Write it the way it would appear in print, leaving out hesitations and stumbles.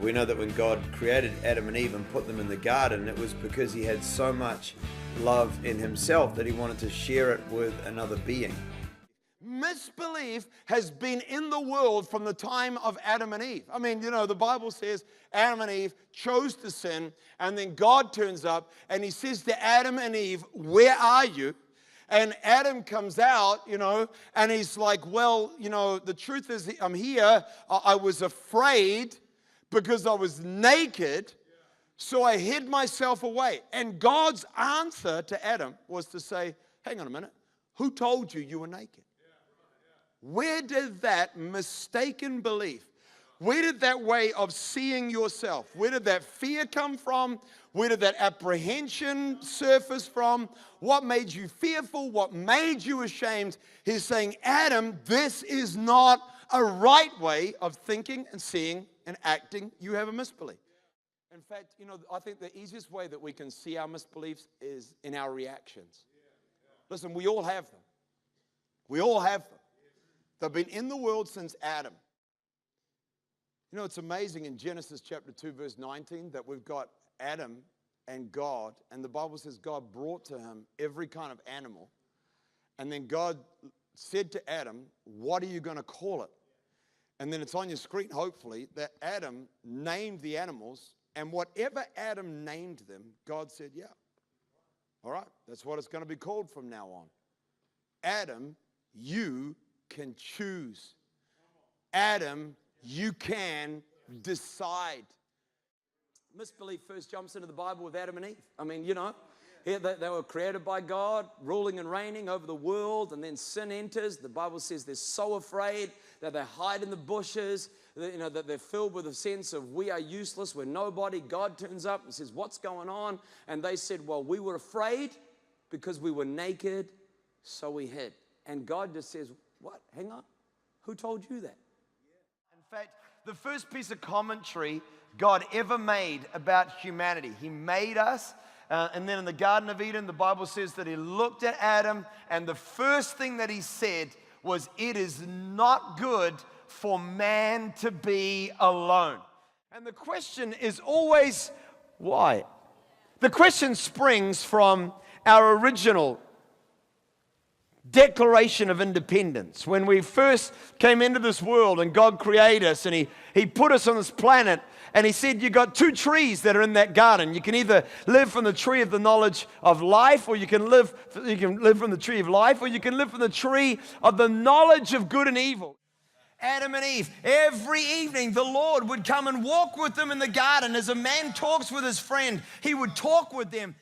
We know that when God created Adam and Eve and put them in the garden, it was because he had so much love in himself that he wanted to share it with another being. Misbelief has been in the world from the time of Adam and Eve. I mean, the Bible says Adam and Eve chose to sin, and then God turns up and he says to Adam and Eve, "Where are you?" And Adam comes out, and he's like, "Well, the truth is I'm here. I was afraid because I was naked, so I hid myself away." And God's answer to Adam was to say, "Hang on a minute, who told you were naked?" Where did that mistaken belief, where did that way of seeing yourself, where did that fear come from? Where did that apprehension surface from? What made you fearful? What made you ashamed? He's saying, Adam, this is not a right way of thinking and seeing and acting. You have a misbelief. In fact, I think the easiest way that we can see our misbeliefs is in our reactions. Listen, we all have them. We all have them. They've been in the world since Adam. It's amazing in Genesis chapter 2, verse 19, that we've got Adam and God, and the Bible says God brought to him every kind of animal. And then God said to Adam, "What are you going to call it?" And then it's on your screen, hopefully, that Adam named the animals, and whatever Adam named them, God said, "Yeah, all right, that's what it's going to be called from now on. Adam, you can choose. Adam, you can decide." Misbelief first jumps into the Bible with Adam and Eve. I mean, they were created by God, ruling and reigning over the world, and then sin enters. The Bible says they're so afraid that they hide in the bushes, that they're filled with a sense of we are useless, we're nobody. God turns up and says, "What's going on?" And they said, "Well, we were afraid because we were naked, so we hid." And God just says, "What? Hang on. Who told you that?" In fact, the first piece of commentary God ever made about humanity, he made us, and then in the Garden of Eden, the Bible says that he looked at Adam, and the first thing that he said was, "It is not good for man to be alone." And the question is always, why? The question springs from our original Declaration of Independence. When we first came into this world and God created us and He put us on this planet, and He said, "You've got two trees that are in that garden. You can either live from the tree of the knowledge of life, or you can live from the tree of life, or you can live from the tree of the knowledge of good and evil." Adam and Eve, every evening the Lord would come and walk with them in the garden. As a man talks with his friend, He would talk with them.